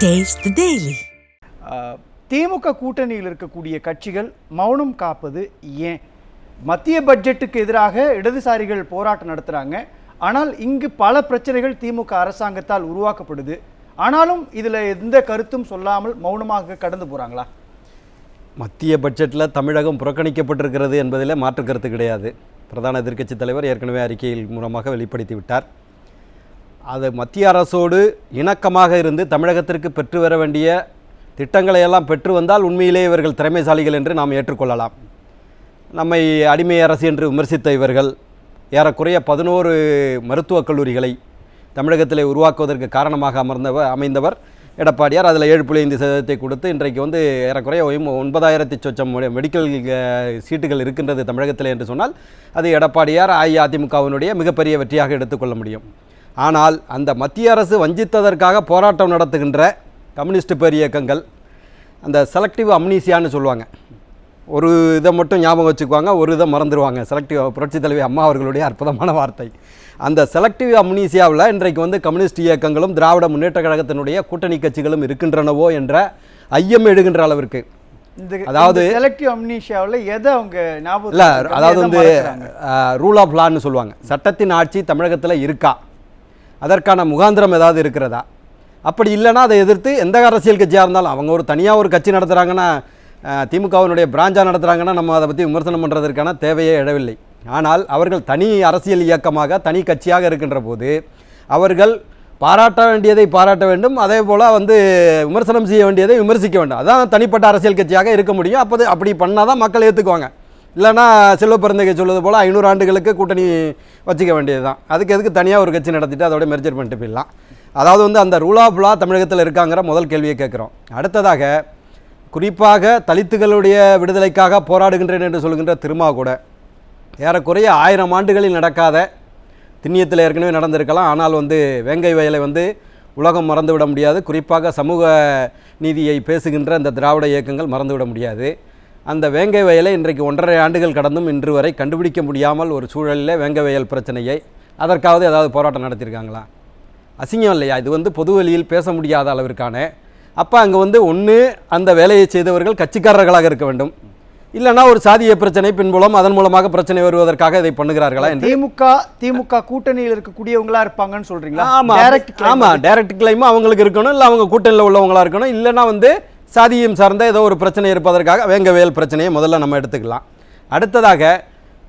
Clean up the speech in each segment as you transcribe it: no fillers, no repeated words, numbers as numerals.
Taste the Daily. திமுக கூட்டணியில் இருக்கக்கூடிய கட்சிகள் மௌனம் காப்பது ஏன்? மத்திய பட்ஜெட்டுக்கு எதிராக இடதுசாரிகள் போராட்டம் நடத்துகிறாங்க. ஆனால் இங்கு பல பிரச்சனைகள் திமுக அரசாங்கத்தால் உருவாக்கப்படுது. ஆனாலும் இதில் எந்த கருத்தும் சொல்லாமல் மௌனமாக கடந்து போகிறாங்களா? மத்திய பட்ஜெட்டில் தமிழகம் புறக்கணிக்கப்பட்டிருக்கிறது என்பதில் மாற்று கருத்து கிடையாது. பிரதான எதிர்க்கட்சி தலைவர் ஏற்கனவே அறிக்கையில் மூலமாக வெளிப்படுத்தி விட்டார். அது மத்திய அரசோடு இணக்கமாக இருந்து தமிழகத்திற்கு பெற்று வர வேண்டிய திட்டங்களை எல்லாம் பெற்று வந்தால் உண்மையிலே இவர்கள் திறமைசாலிகள் என்று நாம் ஏற்றுக்கொள்ளலாம். நம்மை அடிமை அரசு என்று விமர்சித்த இவர்கள் ஏறக்குறைய 11 மருத்துவக் கல்லூரிகளை தமிழகத்தில் உருவாக்குவதற்கு காரணமாக அமைந்தவர் எடப்பாடியார். அதில் 7.5% கொடுத்து இன்றைக்கு ஏறக்குறைய 9,000 சொச்சம் மெடிக்கல் சீட்டுகள் இருக்கின்றது தமிழகத்தில் என்று சொன்னால் அது எடப்பாடியார் அஇஅதிமுகவினுடைய மிகப்பெரிய வெற்றியாக எடுத்துக்கொள்ள முடியும். ஆனால் அந்த மத்திய அரசு வஞ்சித்ததற்காக போராட்டம் நடத்துகின்ற கம்யூனிஸ்ட் பேர் இயக்கங்கள் அந்த செலக்டிவ் அம்னீசியான்னு சொல்லுவாங்க. ஒரு இதை மட்டும் ஞாபகம் வச்சுக்குவாங்க, ஒரு இதை மறந்துடுவாங்க. செலக்டிவ் புரட்சித் தலைவி அம்மா அவர்களுடைய அற்புதமான வார்த்தை. அந்த செலக்டிவ் அம்னீசியாவில் இன்றைக்கு கம்யூனிஸ்ட் இயக்கங்களும் திராவிட முன்னேற்ற கழகத்தினுடைய கூட்டணி கட்சிகளும் இருக்கின்றனவோ என்ற ஐயம் எழுகின்ற அளவிற்கு, அதாவது செலக்டிவ் அம்னீசியாவில் எதை அவங்க ஞாபகம் இல்லை, அதாவது ரூல் ஆஃப் லான்னு சொல்லுவாங்க. சட்டத்தின் ஆட்சி தமிழகத்தில் இருக்கா, அதற்கான முகாந்திரம் ஏதாவது இருக்கிறதா? அப்படி இல்லைன்னா அதை எதிர்த்து எந்த அரசியல் கட்சியாக இருந்தாலும், அவங்க ஒரு தனியாக ஒரு கட்சி நடத்துகிறாங்கன்னா, திமுகவினுடைய பிராஞ்சாக நடத்துகிறாங்கன்னா நம்ம அதை பற்றி விமர்சனம் பண்ணுறதற்கான தேவையே எழவில்லை. ஆனால் அவர்கள் தனி அரசியல் இயக்கமாக தனி கட்சியாக இருக்கின்ற போது அவர்கள் பாராட்ட வேண்டியதை பாராட்ட வேண்டும், அதே போல் விமர்சனம் செய்ய வேண்டியதை விமர்சிக்க வேண்டும். அதான் தனிப்பட்ட அரசியல் கட்சியாக இருக்க முடியும். அப்படி பண்ணால் தான் மக்கள் ஏற்றுக்குவாங்க. இல்லைனா செல்வ பிறந்தகை சொல்வது போல் 500 ஆண்டுகளுக்கு கூட்டணி வச்சுக்க வேண்டியது தான். அதுக்கு எதுக்கு தனியாக ஒரு கட்சி நடத்திட்டு அதோட மெர்ஜர் பண்ணிட்டு போயிடலாம். அதாவது அந்த ரூல் ஆஃப் லா தமிழகத்தில் இருக்காங்கிற முதல் கேள்வியை கேட்குறோம். அடுத்ததாக குறிப்பாக தலித்துகளுடைய விடுதலைக்காக போராடுகின்றேன் என்று சொல்கின்ற திருமா கூட ஏறக்குறைய 1000 ஆண்டுகளில் நடக்காத, திண்ணியத்தில் ஏற்கனவே நடந்திருக்கலாம், ஆனால் வேங்கை வயலை உலகம் மறந்துவிட முடியாது. குறிப்பாக சமூக நீதியை பேசுகின்ற இந்த திராவிட இயக்கங்கள் மறந்துவிட முடியாது. அந்த வேங்கை வயலை இன்றைக்கு 1.5 ஆண்டுகள் கடந்தும் இன்று வரை கண்டுபிடிக்க முடியாமல் ஒரு சூழலில் வேங்கை வயல் பிரச்சனையை அதற்காவது ஏதாவது போராட்டம் நடத்தியிருக்காங்களா? அசிங்கம் இல்லையா? இது பொது வழியில் பேச முடியாத அளவிற்கான. அப்போ அங்கே ஒன்று அந்த வேலையை செய்தவர்கள் கட்சிக்காரர்களாக இருக்க வேண்டும், இல்லைனா ஒரு சாதிய பிரச்சனை பின்புலம் அதன் மூலமாக பிரச்சனை வருவதற்காக இதை பண்ணுகிறார்களா? திமுக கூட்டணியில் இருக்கக்கூடியவங்களா இருப்பாங்கன்னு சொல்றீங்களா? ஆமாம், டைரக்ட் கிளைமும் அவங்களுக்கு இருக்கணும், இல்லை அவங்க கூட்டணியில் உள்ளவங்களா இருக்கணும், இல்லைனா சாதியம் சார்ந்த ஏதோ ஒரு பிரச்சனை இருப்பதற்காக வேங்கவேல் பிரச்சனையை முதல்ல நம்ம எடுத்துக்கலாம். அடுத்ததாக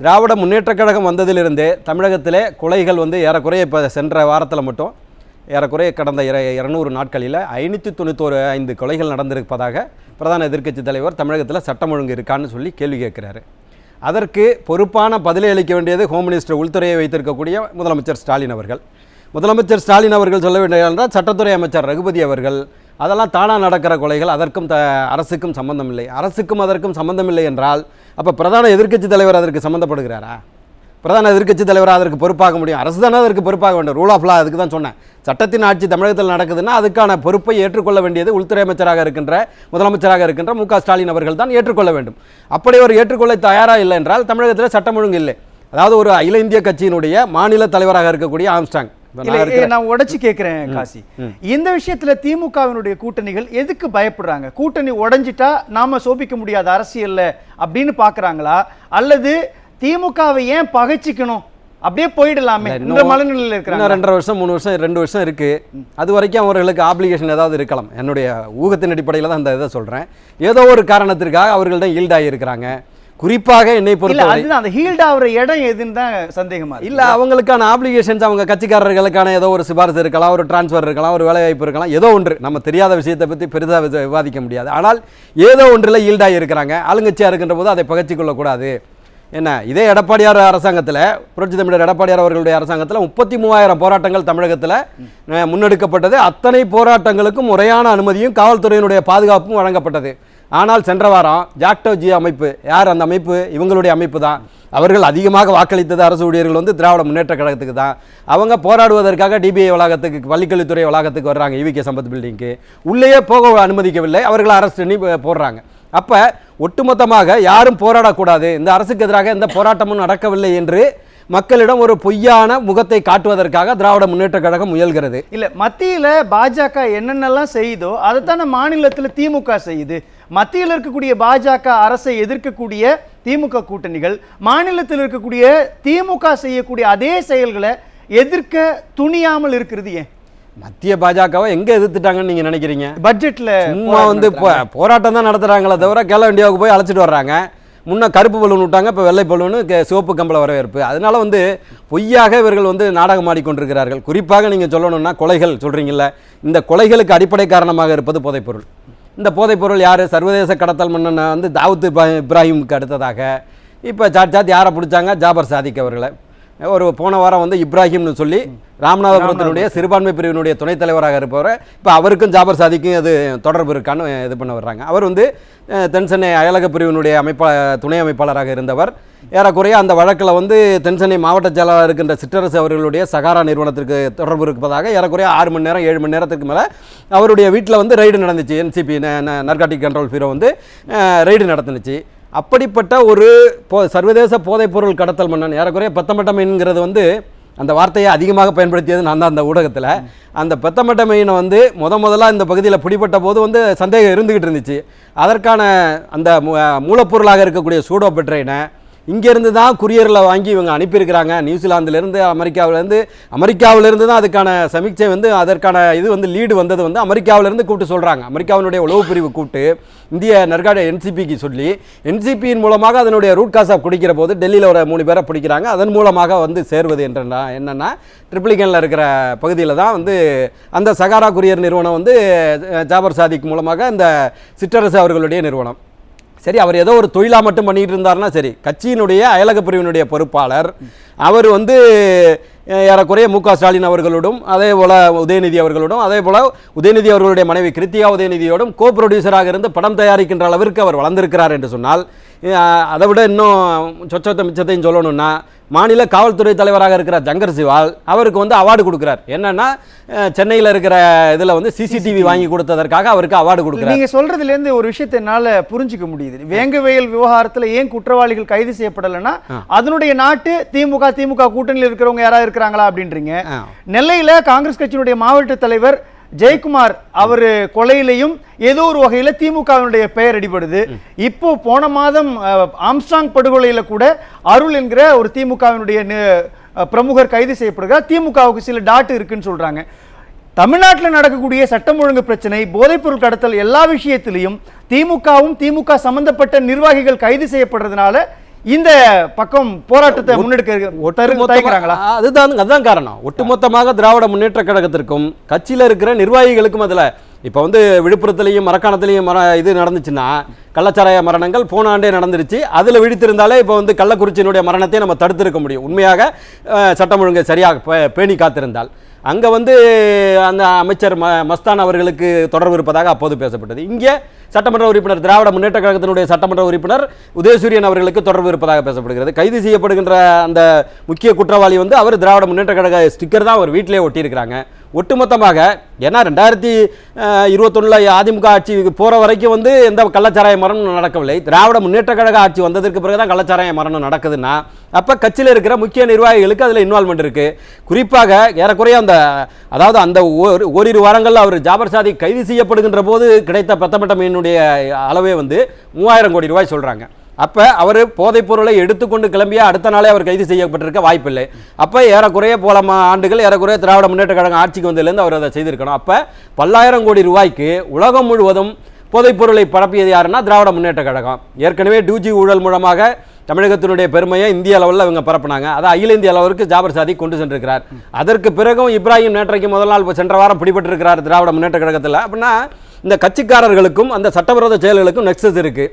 திராவிட முன்னேற்ற கழகம் வந்ததிலிருந்தே தமிழகத்திலே கொலைகள் ஏறக்குறைய இப்போ சென்ற வாரத்தில் மட்டும் ஏறக்குறைய கடந்த 200 நாட்களில் 595 கொலைகள் நடந்திருப்பதாக பிரதான எதிர்க்கட்சி தலைவர் தமிழகத்தில் சட்டம் ஒழுங்கு இருக்கான்னு சொல்லி கேள்வி கேட்குறாரு. அதற்கு பொறுப்பான பதிலை அளிக்க வேண்டியது ஹோம் மினிஸ்டர் உள்துறையை வைத்திருக்கக்கூடிய முதலமைச்சர் ஸ்டாலின் அவர்கள். முதலமைச்சர் ஸ்டாலின் அவர்கள் சொல்ல வேண்டிய என்றால் சட்டத்துறை அமைச்சர் ரகுபதி அவர்கள் அதெல்லாம் தானாக நடக்கிற கொலைகள், அதற்கும் அரசுக்கும் சம்பந்தம் இல்லை. அரசுக்கும் அதற்கும் சம்பந்தம் இல்லை என்றால் அப்போ பிரதான எதிர்க்கட்சி தலைவர் அதற்கு சம்மந்தப்படுகிறாரா? பிரதான எதிர்க்கட்சி தலைவராக அதற்கு பொறுப்பாக முடியும்? அரசு தானே அதற்கு பொறுப்பாக வேண்டும். ரூல் ஆஃப் லா அதுக்கு தான் சொன்னேன். சட்டத்தின் ஆட்சி தமிழகத்தில் நடக்குதுன்னா அதுக்கான பொறுப்பை ஏற்றுக்கொள்ள வேண்டியது உள்துறை அமைச்சராக இருக்கின்ற முதலமைச்சராக இருக்கின்ற மு க ஸ்டாலின் அவர்கள் தான் ஏற்றுக்கொள்ள வேண்டும். அப்படி அவர் ஏற்றுக்கொள்ள தயாராக இல்லை என்றால் தமிழகத்தில் சட்டம் ஒழுங்கு இல்லை. அதாவது ஒரு அகில இந்திய கட்சியினுடைய மாநில தலைவராக இருக்கக்கூடிய ஆம்ஸ்டாங். நான் உடைச்சு கேட்கிறேன் காசி, இந்த விஷயத்துல திமுகவினுடைய கூட்டணிகள் எதுக்கு பயப்படுறாங்க? கூட்டணி உடைஞ்சிட்டா நாம சோபிக்க முடியாத அரசியல்ல அப்படின்னு பாக்குறாங்களா, அல்லது திமுகவை ஏன் பகைச்சிக்கணும், அப்படியே போயிடலாமே இந்த மனநிலையில் இருக்கிறாங்க? 2.5 வருஷம் 3 வருஷம் 2 வருஷம் இருக்கு. அது வரைக்கும் அவர்களுக்கு ஆப்ளிகேஷன் ஏதாவது இருக்கலாம். என்னுடைய ஊகத்தின் அடிப்படையில் தான் அந்த இதை சொல்றேன். ஏதோ ஒரு காரணத்திற்காக அவர்கள் தான் ஈல்ட் ஆகியிருக்கிறாங்க. குறிப்பாக என்னை பொறுத்தவரை அந்த ஹீல்ட் ஆகிற இடம் எதுன்னு தான் சந்தேகமா இல்லை. அவங்களுக்கான ஆப்ளிகேஷன்ஸ், அவங்க கட்சிக்காரர்களுக்கான ஏதோ ஒரு சிபாரிசு இருக்கலாம், ஒரு டிரான்ஸ்ஃபர் இருக்கலாம், ஒரு வேலைவாய்ப்பு இருக்கலாம், ஏதோ ஒன்று. நம்ம தெரியாத விஷயத்தை பற்றி பெரிதாக விவாதிக்க முடியாது. ஆனால் ஏதோ ஒன்றில் ஈல்டாகி இருக்கிறாங்க. ஆளுங்கட்சியாக இருக்கின்ற போது அதை பகச்சி கொள்ளக்கூடாது. என்ன, இதே எடப்பாடியார் அரசாங்கத்தில், புரட்சி தமிழர் எடப்பாடியார் அவர்களுடைய அரசாங்கத்தில் 33,000 போராட்டங்கள் தமிழகத்தில் முன்னெடுக்கப்பட்டது. அத்தனை போராட்டங்களுக்கும் முறையான அனுமதியும் காவல்துறையினுடைய பாதுகாப்பும் வழங்கப்பட்டது. ஆனால் சென்ற வாரம் ஜாக்டோஜி அமைப்பு, யார் அந்த அமைப்பு? இவங்களுடைய அமைப்பு தான். அவர்கள் அதிகமாக வாக்களித்தது அரசு ஊழியர்கள் திராவிட முன்னேற்ற கழகத்துக்கு தான். அவங்க போராடுவதற்காக டிபிஐ வளாகத்துக்கு, பள்ளிக்கல்வித்துறை வளாகத்துக்கு வர்றாங்க. ஈவிகே சம்பத் பில்டிங்க்கு உள்ளேயே போக அனுமதிக்கவில்லை. அவர்கள் அரெஸ்ட் பண்ணி போடுறாங்க. அப்போ ஒட்டுமொத்தமாக யாரும் போராடக்கூடாது, இந்த அரசுக்கு எதிராக எந்த போராட்டமும் நடக்கவில்லை என்று மக்களிடம் ஒரு பொய்யான முகத்தை காட்டுவதற்காக திராவிட முன்னேற்ற கழகம் முயல்கிறது. இல்ல மத்தியில பாஜக என்னென்னலாம் செய்யுதோ அதைத்தானே மாநிலத்துல திமுக செய்யுது. மத்தியில் இருக்கக்கூடிய பாஜக அரசை எதிர்க்கக்கூடிய திமுக கூட்டணிகள் மாநிலத்தில் இருக்கக்கூடிய திமுக செய்யக்கூடிய அதே செயல்களை எதிர்க்க துணியாமல் இருக்கிறது ஏன்? மத்திய பாஜகவை எங்க எதிர்த்துட்டாங்கன்னு நீங்க நினைக்கிறீங்க? பட்ஜெட்ல சும்மா வந்து போராட்டம் தான் நடத்துறாங்களே தவிர கேலோ இந்தியாவுக்கு போய் அழைச்சிட்டு வர்றாங்க. முன்ன கருப்பு பலூன் விட்டாங்க, இப்போ வெள்ளை பலூனு சிவப்பு கம்பள வரவேற்பு. அதனால வந்து பொய்யாக இவர்கள் வந்து நாடகம் ஆடிக்கொண்டிருக்கிறார்கள். குறிப்பாக நீங்கள் சொல்லணும்னா கொலைகள் சொல்கிறீங்கல்ல, இந்த கொலைகளுக்கு அடிப்படை காரணமாக இருப்பது போதைப்பொருள். இந்த போதைப்பொருள் யார்? சர்வதேச கடத்தல் மன்னன் வந்து தாவூத் இப்ராஹிமுக்கு அடுத்ததாக இப்போ சாட் யாரை பிடிச்சாங்க? ஜாபர் சாதிக் அவர்களை. ஒரு போன வாரம் வந்து இப்ராஹிம்னு சொல்லி ராமநாதபுரத்தினுடைய சிறுபான்மை பிரிவினுடைய துணைத் தலைவராக இருப்பவர், இப்போ அவருக்கும் ஜாபர் சாதிக்கும் அது தொடர்பு இருக்கான்னு இது பண்ண வர்றாங்க. அவர் வந்து தென்சென்னை அயலக பிரிவினுடைய துணை அமைப்பாளராக இருந்தவர். ஏறக்குறைய அந்த வழக்கில் வந்து தென்சென்னை மாவட்ட செயலாளர் இருக்கின்ற சிற்றரசு அவர்களுடைய சகாரா நிறுவனத்திற்கு தொடர்பு இருப்பதாக ஏறக்குறைய 6 மணி நேரம் 7 மணி நேரத்துக்கு மேலே அவருடைய வீட்டில் வந்து ரெய்டு நடந்துச்சு. என்சிபி நார்காட்டிக் கண்ட்ரோல் பியூரோ வந்து ரெய்டு நடந்துச்சு. அப்படிப்பட்ட ஒரு சர்வதேச போதைப்பொருள் கடத்தல் மன்னன், ஏறக்குறைய பெத்தமட்டமைங்கிறது வந்து அந்த வார்த்தையை அதிகமாக பயன்படுத்தியது நான் தான் அந்த ஊடகத்தில். அந்த பெத்தமட்டமையினை வந்து முதலாக இந்த பகுதியில் பிடிபட்ட போது வந்து சந்தேகம் இருந்துக்கிட்டு இருந்துச்சு. அதற்கான அந்த மூலப்பொருளாக இருக்கக்கூடிய சூடோபெட்ரைனை இங்கேருந்து தான் குரியரில் வாங்கி இவங்க அனுப்பியிருக்கிறாங்க. நியூசிலாந்துலேருந்து அமெரிக்காவிலேருந்து தான் அதுக்கான சமீட்சை வந்து அதற்கான இது வந்து லீடு வந்தது வந்து அமெரிக்காவிலேருந்து கூப்பிட்டு சொல்கிறாங்க. அமெரிக்காவினுடைய உளவு பிரிவு கூப்பிட்டு இந்திய நர்காடி என்சிபிக்கு சொல்லி என்சிபியின் மூலமாக அதனுடைய ரூட் காஸ் ஆஃப் குடிக்கிற போது டெல்லியில் ஒரு 3 பேரை பிடிக்கிறாங்க. அதன் மூலமாக வந்து சேர்வது என்னென்னா ட்ரிப்ளிகனில் இருக்கிற பகுதியில் தான் வந்து அந்த சகாரா குரியர் நிறுவனம் வந்து ஜாபர் சாதிக் மூலமாக இந்த சிற்றரசு அவர்களுடைய நிறுவனம். சரி, அவர் ஏதோ ஒரு தொழிலாக மட்டும் பண்ணிட்டு இருந்தாருன்னா சரி, கட்சியினுடைய அயலக பிரிவினுடைய பொறுப்பாளர் அவர் வந்து ஏறக்குறைய மு.க. ஸ்டாலின் அவர்களோடும் அதே போல் உதயநிதி அவர்களோடும் அதே போல் உதயநிதி அவர்களுடைய மனைவி கிருத்திகா உதயநிதியோடும் கோ ப்ரொடியூசராக இருந்து படம் தயாரிக்கின்ற அளவிற்கு அவர் வளர்ந்திருக்கிறார் என்று சொன்னால், அதை விட இன்னும் சொச்சத்தை மிச்சத்தையும் சொல்லணும்னா மாநில காவல்துறை தலைவராக இருக்கிற ஜங்கர் சிவால் அவருக்கு வந்து அவார்டு கொடுக்குறார். என்னன்னா சென்னையில் இருக்கிற இதில் வந்து சிசிடிவி வாங்கி கொடுத்ததற்காக அவருக்கு அவார்டு கொடுக்குறாரு. நீங்கள் சொல்றதுலேருந்து ஒரு விஷயத்தை என்னால் புரிஞ்சிக்க முடியுது. வேங்கவயல் விவகாரத்தில் ஏன் குற்றவாளிகள் கைது செய்யப்படலைன்னா அதனுடைய நாட்டு திமுக கூட்டணியில் இருக்கிறவங்க யாராவது இருக்கிறாங்களா அப்படின்றீங்க. நெல்லையில் காங்கிரஸ் கட்சியினுடைய மாவட்ட தலைவர் ஜெயக்குமார் அவர் கொலையிலையும் ஏதோ ஒரு வகையில் திமுகவினுடைய பெயர் அடிபடுது. இப்போ போன மாதம் ஆம்ஸ்ட்ராங் படுகொலையில கூட அருள் என்கிற ஒரு திமுகவினுடைய பிரமுகர் கைது செய்யப்படுகிறார். திமுகவுக்கு சில டாட் இருக்குன்னு சொல்றாங்க. தமிழ்நாட்டில் நடக்கக்கூடிய சட்டம் ஒழுங்கு பிரச்சனை, போதைப்பொருள் கடத்தல் எல்லா விஷயத்திலையும் திமுக சம்பந்தப்பட்ட நிர்வாகிகள் கைது செய்யப்படுறதுனால இந்த பக்கம் போராட்டத்தை முன்னெடுக்கிறாங்களா? அதுதான் காரணம். ஒட்டுமொத்தமாக திராவிட முன்னேற்ற கழகத்திற்கும் கட்சியில் இருக்கிற நிர்வாகிகளுக்கும் அதில் இப்போ வந்து விழுப்புரத்துலேயும் மரக்காணத்துலேயும் இது நடந்துச்சுன்னா கள்ளச்சாராய மரணங்கள் போன ஆண்டே நடந்துருச்சு. அதில் விழித்திருந்தாலே இப்போ வந்து கள்ளக்குறிச்சியினுடைய மரணத்தை நம்ம தடுத்திருக்க முடியும், உண்மையாக சட்டம் ஒழுங்கை சரியாக பேணி காத்திருந்தால். அங்கே வந்து அந்த அமைச்சர் மஸ்தான் அவர்களுக்கு தொடர்பு இருப்பதாக அப்போது பேசப்பட்டது. இங்கே சட்டமன்ற உறுப்பினர் திராவிட முன்னேற்ற கழகத்தினுடைய சட்டமன்ற உறுப்பினர் உதயசூரியன் அவர்களுக்கு தொடர்பு இருப்பதாக பேசப்படுகிறது. கைது செய்யப்படுகின்ற அந்த முக்கிய குற்றவாளி வந்து அவர் திராவிட முன்னேற்ற கழக ஸ்டிக்கர் தான் அவர் வீட்டிலே ஒட்டியிருக்கிறாங்க. ஒட்டுமொத்தமாக ஏன்னா 2021 அதிமுக ஆட்சி போகிற வரைக்கும் வந்து எந்த கள்ளச்சாராய மரணம் நடக்கவில்லை. திராவிட முன்னேற்ற கழக ஆட்சி வந்ததற்கு பிறகு தான் கள்ளச்சாராய மரணம் நடக்குதுன்னா அப்போ கட்சியில் இருக்கிற முக்கிய நிர்வாகிகளுக்கு அதில் இன்வால்மெண்ட் இருக்குது. குறிப்பாக ஏறக்குறைய அந்த ஓரிரு வாரங்களில் அவர் ஜாபர் சாதிக் கைது செய்யப்படுகின்ற போது கிடைத்த பெத்தமட்ட மீனுடைய அளவே வந்து 3000 கோடி ரூபாய் சொல்கிறாங்க. அப்போ அவர் போதைப் பொருளை எடுத்துக்கொண்டு கிளம்பிய அடுத்த நாளே அவர் கைது செய்யப்பட்டிருக்க வாய்ப்பில்லை. அப்போ ஏறக்குறைய போல ஆண்டுகள் ஏறக்குறைய திராவிட முன்னேற்ற கழகம் ஆட்சிக்கு வந்ததுலேருந்து அவர் அதை செய்திருக்கணும். அப்போ பல்லாயிரம் கோடி ரூபாய்க்கு உலகம் முழுவதும் போதைப் பொருளை பரப்பியது யாருன்னா திராவிட முன்னேற்ற கழகம். ஏற்கனவே 2G ஊழல் மூலமாக தமிழகத்தினுடைய பெருமையை இந்திய அளவில் இவங்க பரப்புனாங்க. அதை அகில இந்திய அளவிற்கு ஜாபர் சாதிக் கொண்டு சென்றிருக்கிறார். அதற்கு பிறகும் இப்ராஹிம் நேற்றைக்கு முதல் நாள் சென்ற வாரம் பிடிபட்டிருக்கிறார் திராவிட முன்னேற்ற கழகத்தில். அப்படின்னா இந்த கட்சிக்காரர்களுக்கும் அந்த சட்டவிரோத செயல்களுக்கும் நெக்ஸஸ் இருக்குது.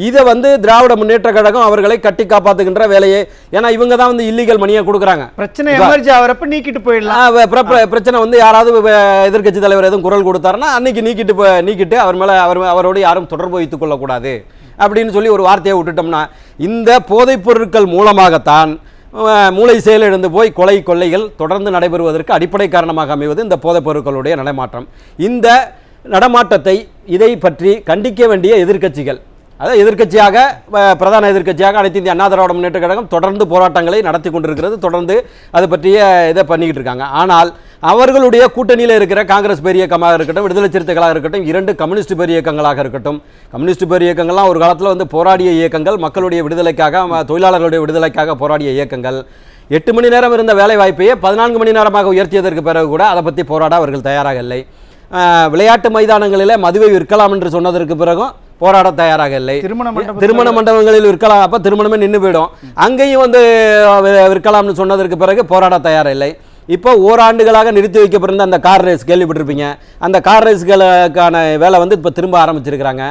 இதை வந்து திராவிட முன்னேற்ற கழகம் அவர்களை கட்டி காப்பாற்றுகின்ற வேலையை, ஏன்னா இவங்க தான் வந்து இல்லீகல் மணியை கொடுக்குறாங்க. பிரச்சனை எமர்ஜி ஆகிறப்ப நீக்கிட்டு போயிடலாம். பிரச்சனை வந்து யாராவது எதிர்க்கட்சி தலைவர் எதுவும் குரல் கொடுத்தாருன்னா அன்னைக்கு நீக்கிட்டு அவர் மேலே அவரோடு யாரும் தொடர்பு வைத்துக் கொள்ளக்கூடாது அப்படின்னு சொல்லி ஒரு வார்த்தையை விட்டுட்டோம்னா இந்த போதைப் பொருட்கள் மூலமாகத்தான் மூளை செயலிழந்து போய் கொள்ளைகள் தொடர்ந்து நடைபெறுவதற்கு அடிப்படை காரணமாக அமைவது இந்த போதைப் பொருட்களுடைய நடமாட்டம். இந்த நடமாட்டத்தை இதை பற்றி கண்டிக்க வேண்டிய எதிர்க்கட்சிகள் அதாவது எதிர்க்கட்சியாக பிரதான எதிர்க்கட்சியாக அனைத்து இந்திய அண்ணா திராவிட முன்னேற்ற கழகம் தொடர்ந்து போராட்டங்களை நடத்தி கொண்டிருக்கிறது. தொடர்ந்து அது பற்றிய இதை பண்ணிக்கிட்டு இருக்காங்க. ஆனால் அவர்களுடைய கூட்டணியில் இருக்கிற காங்கிரஸ் பெரிய இயக்கமாக இருக்கட்டும், விடுதலை சிறுத்தைகளாக இருக்கட்டும், 2 கம்யூனிஸ்ட் பெரிய இயக்கங்களாக இருக்கட்டும், கம்யூனிஸ்ட் பெரிய இயக்கங்கள்லாம் ஒரு காலத்தில் வந்து போராடிய இயக்கங்கள், மக்களுடைய விடுதலைக்காக, தொழிலாளர்களுடைய விடுதலைக்காக போராடிய இயக்கங்கள். 8 மணி நேரம் இருந்த வேலை வாய்ப்பையே 14 மணி நேரமாக உயர்த்தியதற்கு பிறகு கூட அதை பற்றி போராட அவர்கள் தயாராக இல்லை. விளையாட்டு மைதானங்களில் மதுவை விற்கலாம் என்று சொன்னதற்கு பிறகும் போராட தயாராக இல்லை. திருமண மண்டபங்களில் விற்கலாம், அப்போ திருமணமே நின்று போயிடும். அங்கேயும் வந்து விற்கலாம்னு சொன்னதற்கு பிறகு போராட தயாராக இல்லை. இப்போ ஓராண்டுகளாக நிறுத்தி வைக்கப்பட்டிருந்த அந்த கார் ரேஸ் கேள்விப்பட்டிருப்பீங்க. அந்த கார் ரேஸ்களுக்கான வேலை வந்து இப்போ திரும்ப ஆரம்பிச்சிருக்கிறாங்க.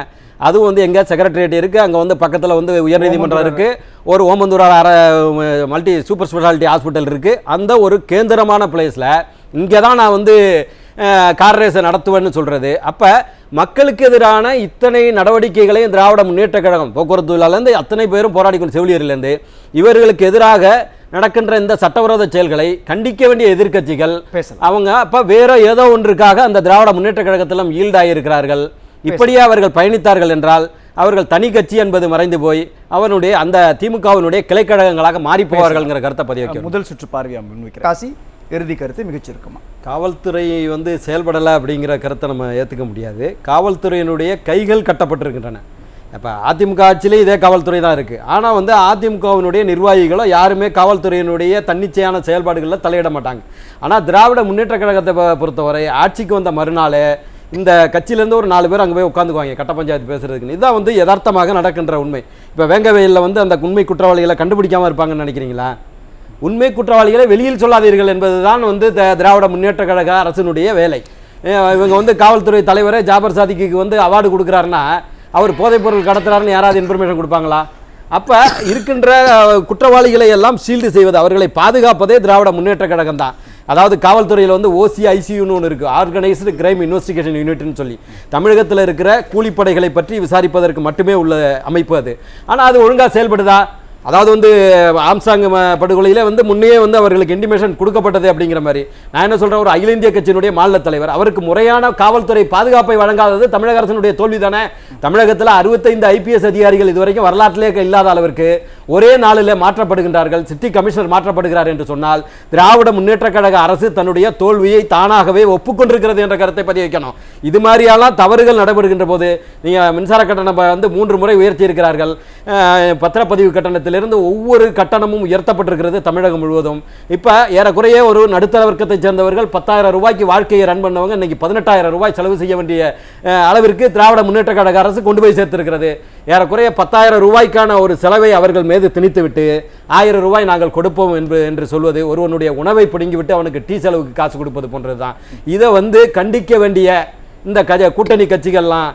அதுவும் வந்து எங்கே செக்ரட்டரியேட் இருக்குது, அங்கே வந்து பக்கத்தில் வந்து உயர்நீதிமன்றம் இருக்குது, ஒரு Omandurar multi super speciality hospital இருக்குது. அந்த ஒரு கேந்திரமான பிளேஸில் இங்கே தான் நான் வந்து கார் ரேஸை நடத்துவேன்னு சொல்கிறது. அப்போ மக்களுக்கு எதிரான இத்தனை நடவடிக்கைகளையும் திராவிட முன்னேற்ற கழகம், போக்குவரத்து தொழிலாளர்லேருந்து அத்தனை பேரும் போராடிக்கொண்டு, செவிலியர்லேருந்து இவர்களுக்கு எதிராக நடக்கின்ற இந்த சட்டவிரோத செயல்களை கண்டிக்க வேண்டிய எதிர்க்கட்சிகள் அவங்க அப்போ வேற ஏதோ ஒன்றுக்காக அந்த திராவிட முன்னேற்ற கழகத்திலும் ஈல்டாயிருக்கிறார்கள். இப்படியே அவர்கள் பயணித்தார்கள் என்றால் அவர்கள் தனி கட்சி என்பது மறைந்து போய் அவனுடைய அந்த திமுகவினுடைய கிளைக்கழகங்களாக மாறி போவார்கள்ங்கிற கருத்தை பதிவு வைக்க முதல் சுற்று பார்வையாக முன்வைக்கிறேன். காசி, இறுதி கருத்து மிகச்சிருக்குமா? காவல்துறை வந்து செயல்படலை அப்படிங்கிற கருத்தை நம்ம ஏற்றுக்க முடியாது. காவல்துறையினுடைய கைகள் கட்டப்பட்டிருக்கின்றன. இப்போ அதிமுக ஆட்சியிலே இதே காவல்துறை தான் இருக்குது. ஆனால் வந்து அதிமுகவினுடைய நிர்வாகிகளோ யாருமே காவல்துறையினுடைய தன்னிச்சையான செயல்பாடுகளில் தலையிட மாட்டாங்க. ஆனால் திராவிட முன்னேற்ற கழகத்தை பொறுத்தவரை ஆட்சிக்கு வந்த மறுநாள் இந்த கட்சியிலேருந்து ஒரு 4 பேர் அங்கே போய் உட்காந்துக்குவாங்க கட்ட பஞ்சாயத்து பேசுறதுக்கு. இதுதான் வந்து யதார்த்தமாக நடக்கின்ற உண்மை. இப்போ வேங்கவயலில் வந்து அந்த உண்மை குற்றவாளிகளை கண்டுபிடிக்காமல் இருப்பாங்கன்னு நினைக்கிறீங்களா? உண்மை குற்றவாளிகளை வெளியில் சொல்லாதீர்கள் என்பது தான் வந்து திராவிட முன்னேற்ற கழக அரசினுடைய வேலை. இவங்க வந்து காவல்துறை தலைவரே ஜாபர் சாதிக்கு வந்து அவார்டு கொடுக்குறாருன்னா அவர் போதைப்பொருள் கடத்துறாருன்னு யாராவது இன்ஃபர்மேஷன் கொடுப்பாங்களா? அப்போ இருக்கின்ற குற்றவாளிகளை எல்லாம் ஷீல்டு செய்வது, அவர்களை பாதுகாப்பதே திராவிட முன்னேற்ற கழகம் தான். அதாவது காவல்துறையில் வந்து OCICUன்னு ஒன்று இருக்குது, ஆர்கனைஸ்டு கிரைம் இன்வெஸ்டிகேஷன் யூனிட்னு சொல்லி தமிழகத்தில் இருக்கிற கூலிப்படைகளை பற்றி விசாரிப்பதற்கு மட்டுமே உள்ள அமைப்பு அது. ஆனால் அது ஒழுங்காக செயல்படுதா? அதாவது வந்து ஆம்சாங் படுகொலையில் வந்து முன்னே வந்து அவர்களுக்கு இன்டிமேஷன் கொடுக்கப்பட்டது அப்படிங்கிற மாதிரி. நான் என்ன சொல்கிறேன், ஒரு அகில இந்திய கட்சியினுடைய மாநில தலைவர் அவருக்கு முறையான காவல்துறை பாதுகாப்பை வழங்காதது தமிழக அரசினுடைய தோல்வி தானே. தமிழகத்தில் 65 IPS அதிகாரிகள் இதுவரைக்கும் வரலாற்றிலே இல்லாத அளவிற்கு ஒரே நாளில் மாற்றப்படுகின்றார்கள். சிட்டி கமிஷனர் மாற்றப்படுகிறார் என்று சொன்னால் திராவிட முன்னேற்ற கழக அரசு தன்னுடைய தோல்வியை தானாகவே ஒப்புக்கொண்டிருக்கிறது என்ற கருத்தை பதிவு வைக்கணும். இது மாதிரியெல்லாம் தவறுகள் நடைபெறுகின்ற போது நீங்கள் மின்சார கட்டணம் வந்து 3 முறை உயர்த்தி இருக்கிறார்கள். பத்திரப்பதிவு கட்டணத்திலிருந்து ஒவ்வொரு கட்டணமும் உயர்த்தப்பட்டிருக்கிறது தமிழகம் முழுவதும். இப்போ ஏறக்குறைய ஒரு நடுத்தர வர்க்கத்தை சேர்ந்தவர்கள் 10,000 ரூபாய்க்கு வாழ்க்கையை ரன் பண்ணவங்க இன்னைக்கு 18,000 ரூபாய் செலவு செய்ய வேண்டிய அளவிற்கு திராவிட முன்னேற்ற கழக அரசு கொண்டு போய் சேர்த்திருக்கிறது. ஏறக்குறைய 10,000 ரூபாய்க்கான ஒரு செலவை அவர்கள் மீது திணித்துவிட்டு 1000 ரூபாய் நாங்கள் கொடுப்போம் என்று சொல்வது ஒருவனுடைய உணவை பிடுங்கிவிட்டு அவனுக்கு டீ செலவுக்கு காசு கொடுப்பது போன்றது தான். இதை வந்து கண்டிக்க வேண்டிய இந்த கூட்டணி கட்சிகள்லாம்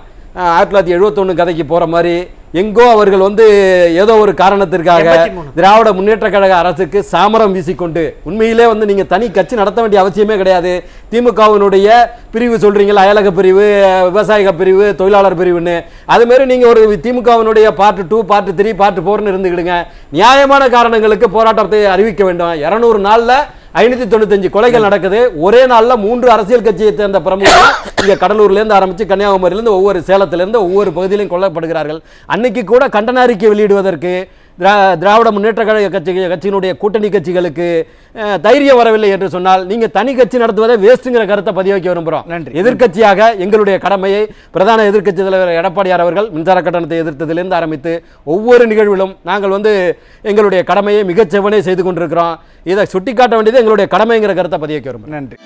1971 கதைக்கு போற மாதிரி எங்கோ அவர்கள் வந்து ஏதோ ஒரு காரணத்திற்காக திராவிட முன்னேற்ற கழக அரசுக்கு சாமரம் வீசிக்கொண்டு, உண்மையிலே வந்து நீங்க தனி கட்சி நடத்த வேண்டிய அவசியமே கிடையாது. திமுகவினுடைய பிரிவு சொல்றீங்களா, அயலக பிரிவு, விவசாயிக பிரிவு, தொழிலாளர் பிரிவுன்னு, அது மாதிரி நீங்க ஒரு திமுகவினுடைய பார்ட் 2, பார்ட் 3, பார்ட் 4ன்னு இருந்துக்கிடுங்க. நியாயமான காரணங்களுக்கு போராட்டத்தை அறிவிக்க வேண்டும். 200 நாள்ல 595 கொலைகள் நடக்குது. ஒரே நாளில் 3 அரசியல் கட்சியை சேர்ந்த பிரமுகர்கள் இங்கே கடலூர்லேருந்து ஆரம்பித்து கன்னியாகுமரியிலேருந்து ஒவ்வொரு சேலத்திலேருந்து ஒவ்வொரு பகுதியிலையும் கொல்லப்படுகிறார்கள். அன்னைக்கு கூட கண்டன அறிக்கை வெளியிடுவதற்கு திராவிட முன்னேற்ற கழக கட்சியினுடைய கூட்டணி கட்சிகளுக்கு தைரியம் வரவில்லை என்று சொன்னால் நீங்கள் தனி கட்சி நடத்துவதை வேஸ்ட்டுங்கிற கருத்தை பதிவு வைக்க விரும்புகிறோம். எதிர்க்கட்சியாக எங்களுடைய கடமையை பிரதான எதிர்க்கட்சி தலைவர் எடப்பாடியார் அவர்கள் மின்சார கட்டணத்தை எதிர்த்ததிலிருந்து ஆரம்பித்து ஒவ்வொரு நிகழ்விலும் நாங்கள் வந்து எங்களுடைய கடமையை மிகச்செவனே செய்து கொண்டிருக்கிறோம். இதை சுட்டிக்காட்ட வேண்டியது எங்களுடைய கடமைங்கிற கருத்தை பதிவு வைக்க விரும்புகிறோம். நன்றி.